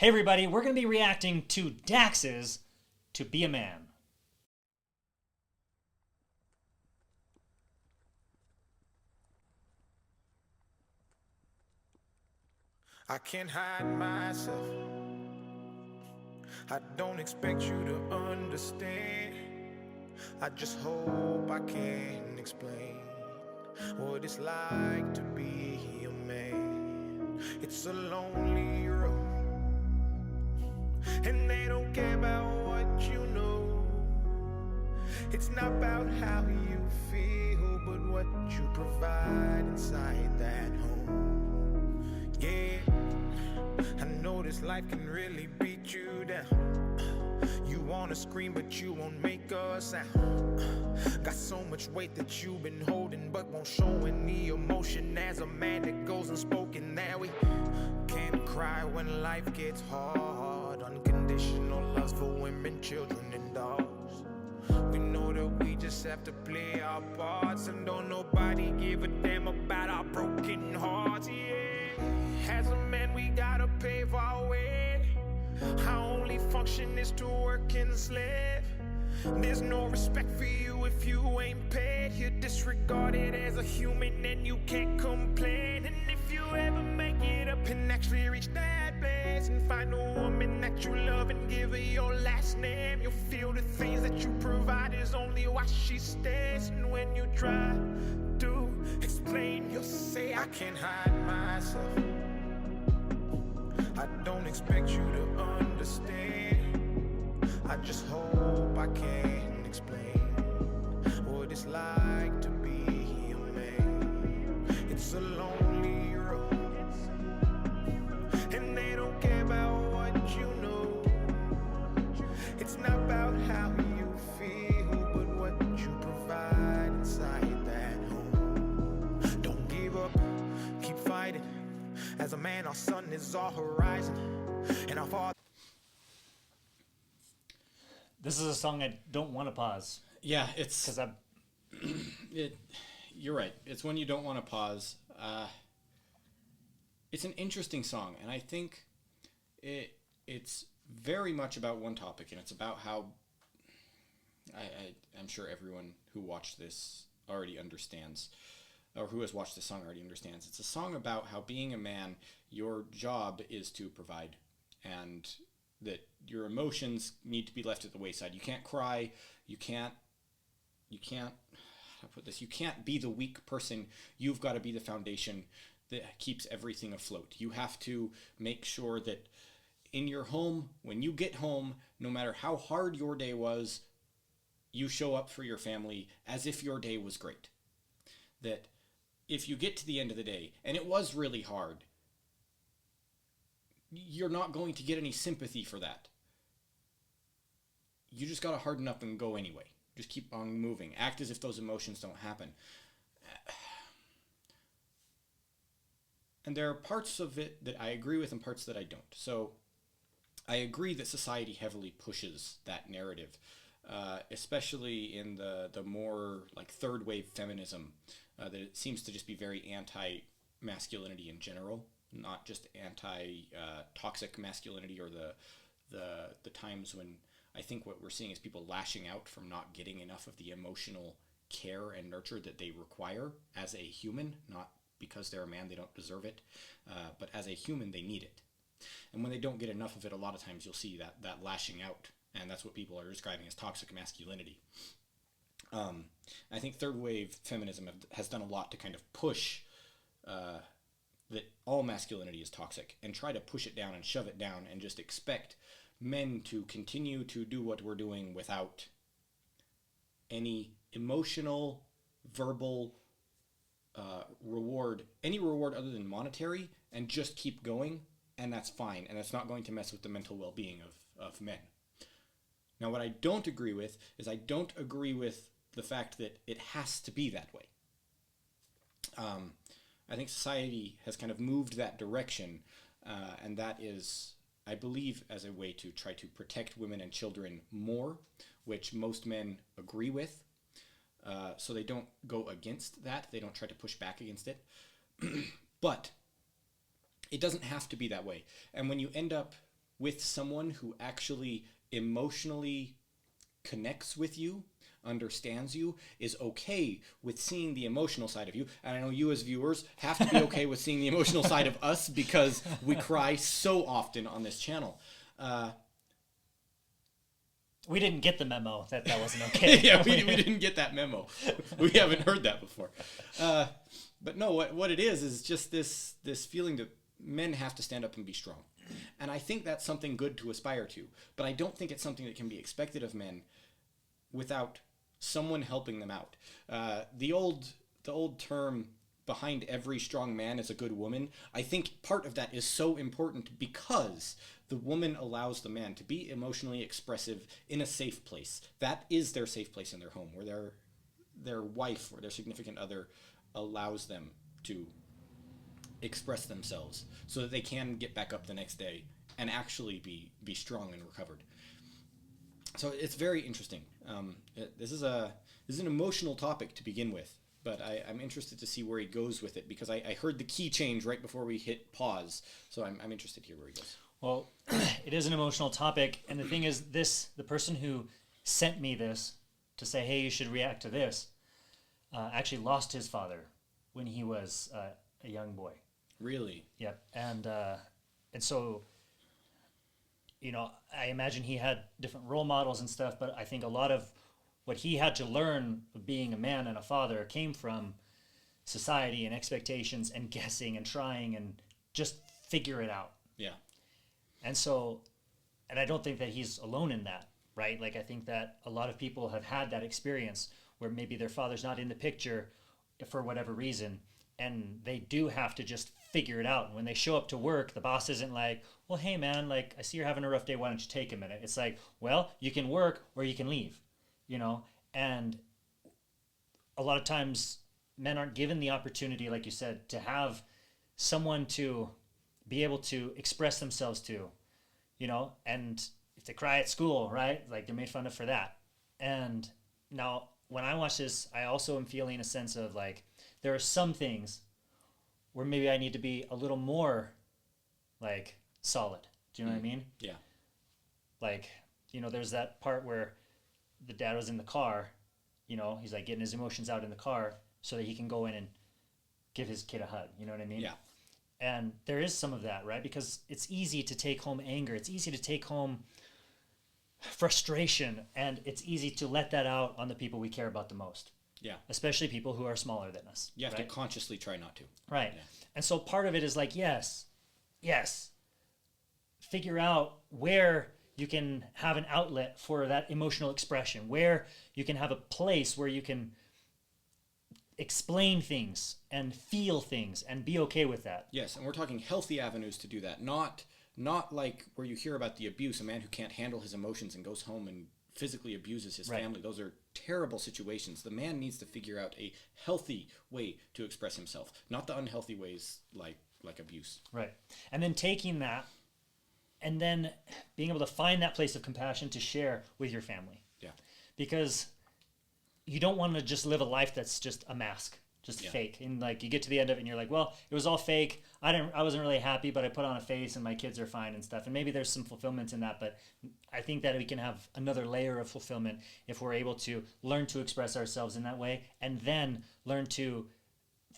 Hey everybody, we're going to be reacting to Dax's To Be a Man. I can't hide myself. I don't expect you to understand. I just hope I can explain what it's like to be a man. It's a lonely road, and they don't care about what you know. It's not about how you feel, but what you provide inside that home. Yeah, I know this life can really beat you down. You wanna scream, but you won't make a sound. Got so much weight that you've been holding, but won't show any emotion. As a man that goes unspoken, that we can't cry when life gets hard. Unconditional loves for women, children, and dogs. We know that we just have to play our parts, and don't nobody give a damn about our broken hearts. Yeah, as a man we gotta pave our way. Our only function is to work and slave. There's no respect for you if you ain't paid. You're disregarded as a human and you can't complain. And if you ever make it up and actually reach that place and find a woman that you love and give her your last name, you'll feel the things that you provide is only why she stays. And when you try to explain, you'll say, I can't hide myself. I don't expect you to understand. I just hope I can explain what it's like to be a man. It's a lonely road, and they don't care about what you know. It's not about how you feel, but what you provide inside that home. Don't give up, keep fighting. As a man, our sun is our horizon, and our father. This is a song I don't want to pause Yeah, it's because I'm. it. You're right. It's one you don't want to pause. It's an interesting song, and I think it's very much about one topic, and it's about how I'm sure everyone who watched this already understands, or who has watched this song already understands. It's a song about how being a man, your job is to provide, and that your emotions need to be left at the wayside. You can't cry. You can't how to put this, you can't be the weak person. You've got to be the foundation that keeps everything afloat. You have to make sure that in your home, when you get home, no matter how hard your day was, you show up for your family as if your day was great. That if you get to the end of the day and it was really hard, you're not going to get any sympathy for that. You just got to harden up and go anyway. Just keep on moving. Act as if those emotions don't happen. And there are parts of it that I agree with and parts that I don't. So I agree that society heavily pushes that narrative, especially in the more like third wave feminism, that it seems to just be very anti-masculinity in general, not just anti-toxic masculinity, or the times when I think what we're seeing is people lashing out from not getting enough of the emotional care and nurture that they require as a human, not because they're a man, they don't deserve it, but as a human, they need it. And when they don't get enough of it, a lot of times you'll see that lashing out, and that's what people are describing as toxic masculinity. I think third wave feminism has done a lot to kind of push that all masculinity is toxic, and try to push it down and shove it down and just expect men to continue to do what we're doing without any emotional, verbal reward, any reward other than monetary, and just keep going, and that's fine, and that's not going to mess with the mental well-being of men. Now, what I don't agree with is I don't agree with the fact that it has to be that way. I think society has kind of moved that direction, and that is, I believe, as a way to try to protect women and children more, which most men agree with. So they don't go against that. They don't try to push back against it. But it doesn't have to be that way. And when you end up with someone who actually emotionally connects with you, understands you, is okay with seeing the emotional side of you. And I know you as viewers have to be okay with seeing the emotional side of us because we cry so often on this channel. We didn't get the memo that wasn't okay. Yeah, we didn't get that memo. We haven't heard that before. But no, what it is just this feeling that men have to stand up and be strong. And I think that's something good to aspire to. But I don't think it's something that can be expected of men without someone helping them out. The old term, behind every strong man is a good woman, I think part of that is so important because the woman allows the man to be emotionally expressive in a safe place. That is their safe place in their home, where their wife or their significant other allows them to express themselves so that they can get back up the next day and actually be strong and recovered. So it's very interesting. This is an emotional topic to begin with, but I'm interested to see where he goes with it because I heard the key change right before we hit pause. So I'm interested to hear where he goes. Well, it is an emotional topic, and the thing is, the person who sent me this to say, hey, you should react to this, actually lost his father when he was a young boy. Really? Yep. And so, I imagine he had different role models and stuff, but I think a lot of what he had to learn of being a man and a father came from society and expectations and guessing and trying and just figure it out. Yeah. And so, and I don't think that he's alone in that, right? Like, I think that a lot of people have had that experience where maybe their father's not in the picture for whatever reason, and they do have to just figure it out. And when they show up to work, the boss isn't like, well, hey, man, like, I see you're having a rough day. Why don't you take a minute? It's like, well, you can work or you can leave, And a lot of times men aren't given the opportunity, like you said, to have someone to be able to express themselves to, and if they cry at school, right? Like, they're made fun of for that. And now when I watch this, I also am feeling a sense of like, there are some things where maybe I need to be a little more like solid. Do you know what I mean? Yeah. Like, there's that part where the dad was in the car, he's like getting his emotions out in the car so that he can go in and give his kid a hug. You know what I mean? Yeah. And there is some of that, right? Because it's easy to take home anger. It's easy to take home frustration. And it's easy to let that out on the people we care about the most. Yeah. Especially people who are smaller than us. You have right? to consciously try not to. Right. Yeah. And so part of it is like, yes. Figure out where you can have an outlet for that emotional expression, where you can have a place where you can explain things and feel things and be okay with that. Yes, and we're talking healthy avenues to do that, not like where you hear about the abuse, a man who can't handle his emotions and goes home and physically abuses his Right. family. Those are terrible situations. The man needs to figure out a healthy way to express himself, not the unhealthy ways like abuse. Right. And then taking that and then being able to find that place of compassion to share with your family. Yeah. Because you don't want to just live a life that's just a mask, just Yeah. fake. And like you get to the end of it and you're like, well, it was all fake. I wasn't really happy, but I put on a face and my kids are fine and stuff. And maybe there's some fulfillment in that, but I think that we can have another layer of fulfillment if we're able to learn to express ourselves in that way and then learn to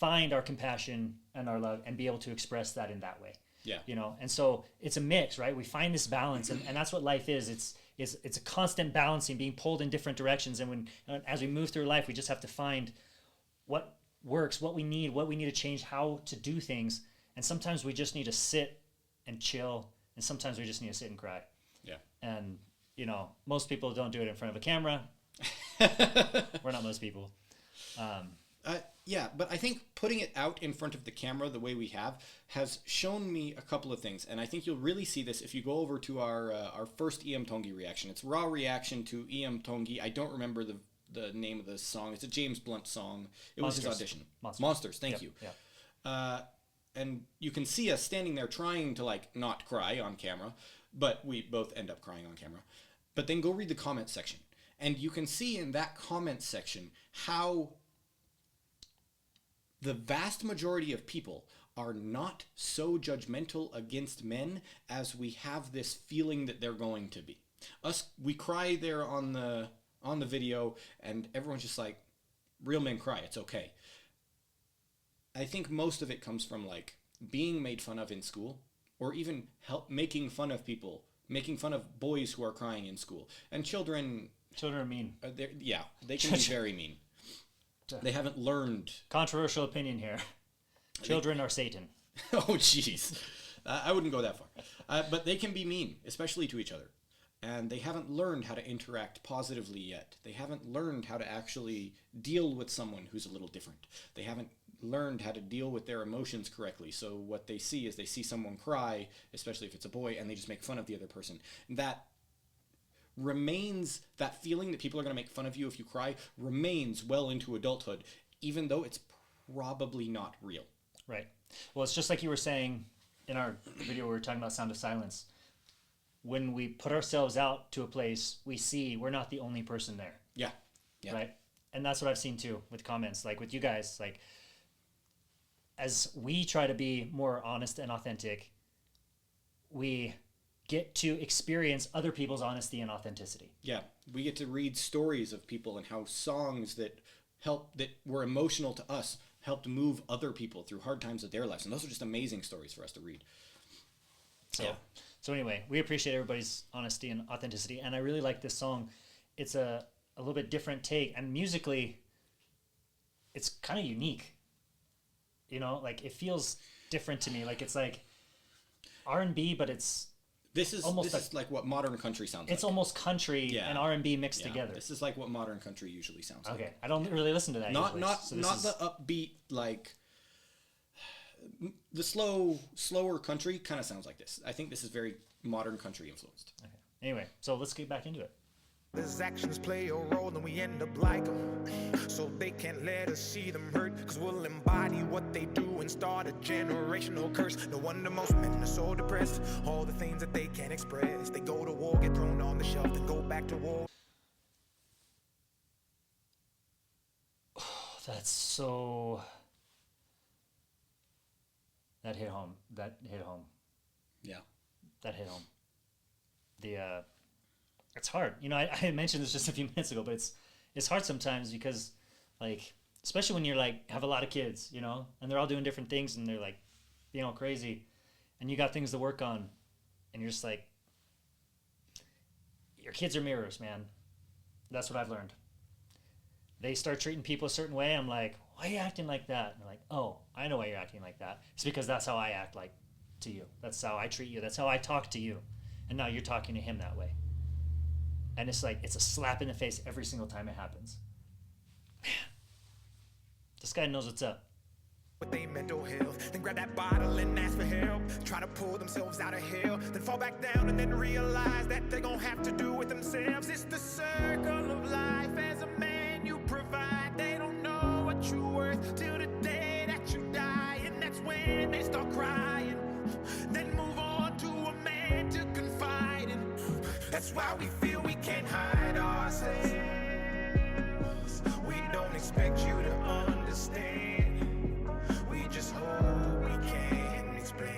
find our compassion and our love and be able to express that in that way. Yeah. And so it's a mix, right? We find this balance and that's what life is. It's a constant balancing, being pulled in different directions. And as we move through life, we just have to find what works, what we need to change, how to do things. And sometimes we just need to sit and chill. And sometimes we just need to sit and cry. Yeah. And, most people don't do it in front of a camera. We're not most people. Yeah, but I think putting it out in front of the camera the way we have has shown me a couple of things, and I think you'll really see this if you go over to our first EM Tongi reaction. It's raw reaction to EM Tongi. I don't remember the name of the song. It's a James Blunt song. It was his audition. Monsters. Thank you. Yeah. And you can see us standing there trying to not cry on camera, but we both end up crying on camera. But then go read the comment section, and you can see in that comment section how the vast majority of people are not so judgmental against men as we have this feeling that they're going to be. We cry there on the video, and everyone's just like, real men cry, it's okay. I think most of it comes from like being made fun of in school, or even making fun of people, making fun of boys who are crying in school. And children are mean. They can be very mean. They haven't learned. Controversial opinion here. Children are Satan. Oh, jeez. I wouldn't go that far. But they can be mean, especially to each other. And they haven't learned how to interact positively yet. They haven't learned how to actually deal with someone who's a little different. They haven't learned how to deal with their emotions correctly. So what they see is they see someone cry, especially if it's a boy, and they just make fun of the other person. And that feeling that people are going to make fun of you if you cry remains well into adulthood, even though it's probably not real. Right. Well, it's just like you were saying in our video, we were talking about Sound of Silence. When we put ourselves out to a place, we see we're not the only person there. Yeah. Right. And that's what I've seen too with comments, like with you guys, like as we try to be more honest and authentic, we get to experience other people's honesty and authenticity. Yeah. We get to read stories of people and how songs that were emotional to us helped move other people through hard times of their lives. And those are just amazing stories for us to read. So anyway, we appreciate everybody's honesty and authenticity. And I really like this song. It's a little bit different take. And musically, it's kind of unique. You know, like it feels different to me. Like it's like R&B, but This is like what modern country sounds like. It's almost country and R&B mixed together. This is like what modern country usually sounds like. Okay, I don't really listen to that Not usually. Not the upbeat, like the slower country kind of sounds like this. I think this is very modern country influenced. Okay. Anyway, so let's get back into it. His actions play a role and we end up like them. So they can't let us see them hurt, cause we'll embody what they do and start a generational curse. No wonder most men are so depressed. All the things that they can't express. They go to war, get thrown on the shelf, then go back to war. That's so... That hit home. Yeah. That hit home. It's hard. You know, I mentioned this just a few minutes ago, but it's hard sometimes because, like, especially when you're like have a lot of kids, you know, and they're all doing different things and they're like, you know, crazy, and you got things to work on, and you're just like, your kids are mirrors, man. That's what I've learned. They start treating people a certain way. I'm like, why are you acting like that? And they're like, oh, I know why you're acting like that. It's because that's how I act like to you. That's how I treat you. That's how I talk to you. And now you're talking to him that way. And it's like, it's a slap in the face every single time it happens. Man, this guy knows what's up. With their mental health, then grab that bottle and ask for help. Try to pull themselves out of hell, then fall back down and then realize that they're gonna have to do it themselves. It's the circle of life. As a man you provide. They don't know what you're worth till the day that you die. And that's when they start crying. Then move on to a man to confide in. That's why we feel we can't hide ourselves. We don't expect you to understand. We just hope we can explain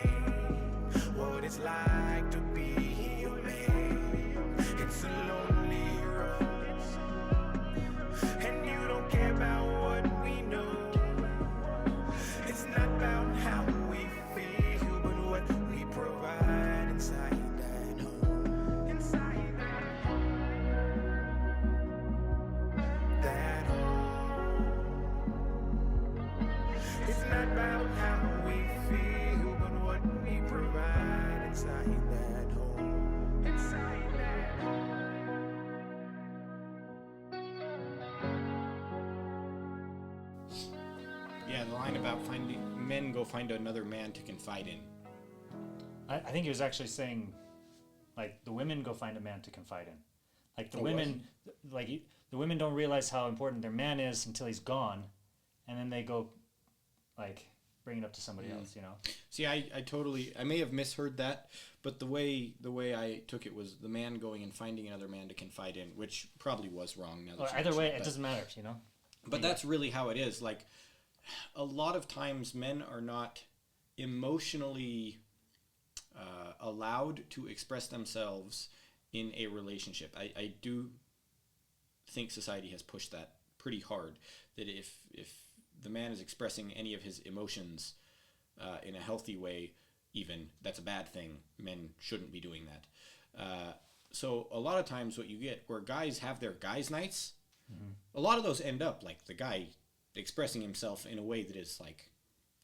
what it's like to be a man. It's a lonely road, and you don't care about what we know. It's not about how we feel, but what we provide inside that home. Inside that home. It's not about how we feel, but what we provide inside that home. Inside that Yeah, the line about men go find another man to confide in. I think he was actually saying, like, the women go find a man to confide in. Like, the women don't realize how important their man is until he's gone. And then they go, like, bring it up to somebody else, you know? See, I may have misheard that, but the way I took it was the man going and finding another man to confide in, which probably was wrong. Now that Or you either mention way, it, it doesn't matter, you know? But that's really how it is. Like, a lot of times men are not emotionally allowed to express themselves in a relationship. I do think society has pushed that pretty hard, that if the man is expressing any of his emotions in a healthy way, even, that's a bad thing. Men shouldn't be doing that. So a lot of times what you get where guys have their guys' nights, a lot of those end up like the guy expressing himself in a way that is like,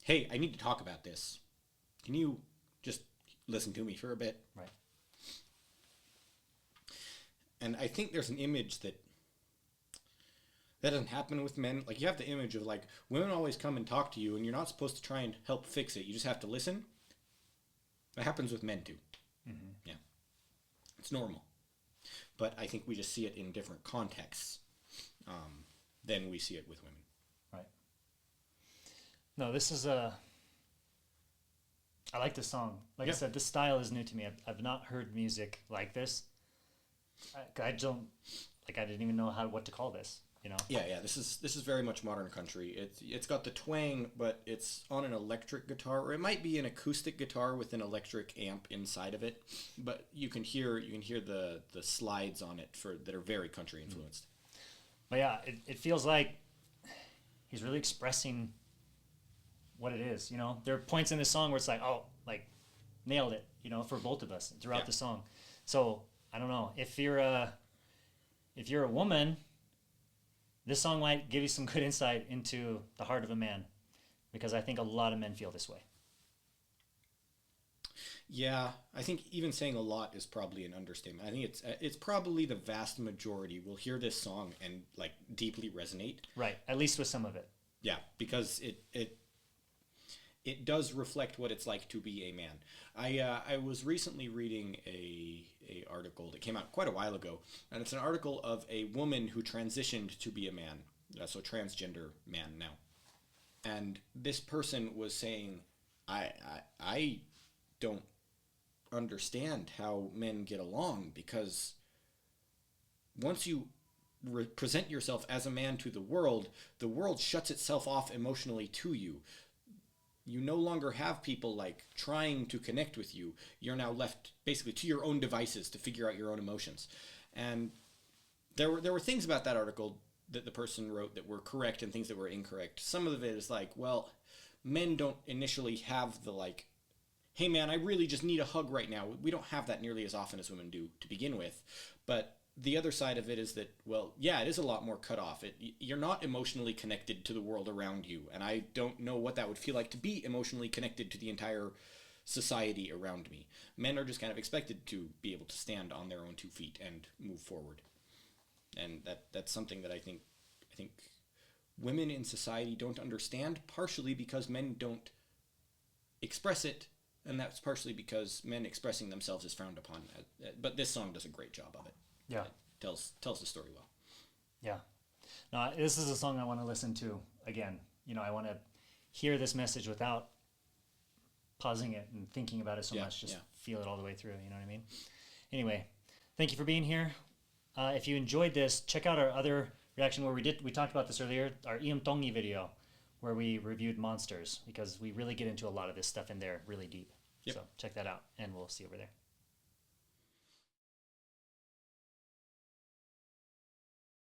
hey, I need to talk about this. Can you just listen to me for a bit? Right. And I think there's an image that doesn't happen with men. Like, you have the image of, like, women always come and talk to you, and you're not supposed to try and help fix it. You just have to listen. That happens with men, too. Mm-hmm. Yeah. It's normal. But I think we just see it in different contexts than we see it with women. Right. No, this is I like this song. Like I said, this style is new to me. I've not heard music like this. I don't, like, I didn't even know what to call this, you know? Yeah. This is very much modern country. It's got the twang, but it's on an electric guitar, or it might be an acoustic guitar with an electric amp inside of it. But you can hear the slides on it that are very country influenced. But yeah, it feels like he's really expressing what it is, you know? There are points in this song where it's like, oh, like, nailed it, you know, for both of us throughout the song. So I don't know, if you're a woman, this song might give you some good insight into the heart of a man, because I think a lot of men feel this way. Yeah, I think even saying a lot is probably an understatement. I think it's probably the vast majority will hear this song and, like, deeply resonate. Right, at least with some of it. Yeah, because it does reflect what it's like to be a man. I was recently reading a article that came out quite a while ago, and it's an article of a woman who transitioned to be a man, so transgender man now. And this person was saying, I don't understand how men get along, because once you present yourself as a man to the world shuts itself off emotionally to you. You no longer have people, like, trying to connect with you. You're now left basically to your own devices to figure out your own emotions. And there were things about that article that the person wrote that were correct and things that were incorrect. Some of it is like, well, men don't initially have the, like, hey man, I really just need a hug right now. We don't have that nearly as often as women do to begin with. But the other side of it is that, well, yeah, it is a lot more cut off. You're not emotionally connected to the world around you, and I don't know what that would feel like to be emotionally connected to the entire society around me. Men are just kind of expected to be able to stand on their own 2 feet and move forward, and that's something that I think women in society don't understand, partially because men don't express it, and that's partially because men expressing themselves is frowned upon. But this song does a great job of it. Yeah. It tells the story well. Yeah. No, this is a song I want to listen to again. You know, I want to hear this message without pausing it and thinking about it so much. Just feel it all the way through. You know what I mean? Anyway, thank you for being here. If you enjoyed this, check out our other reaction where we talked about this earlier, our Iam Tongi video, where we reviewed monsters, because we really get into a lot of this stuff in there really deep. Yep. So check that out, and we'll see you over there.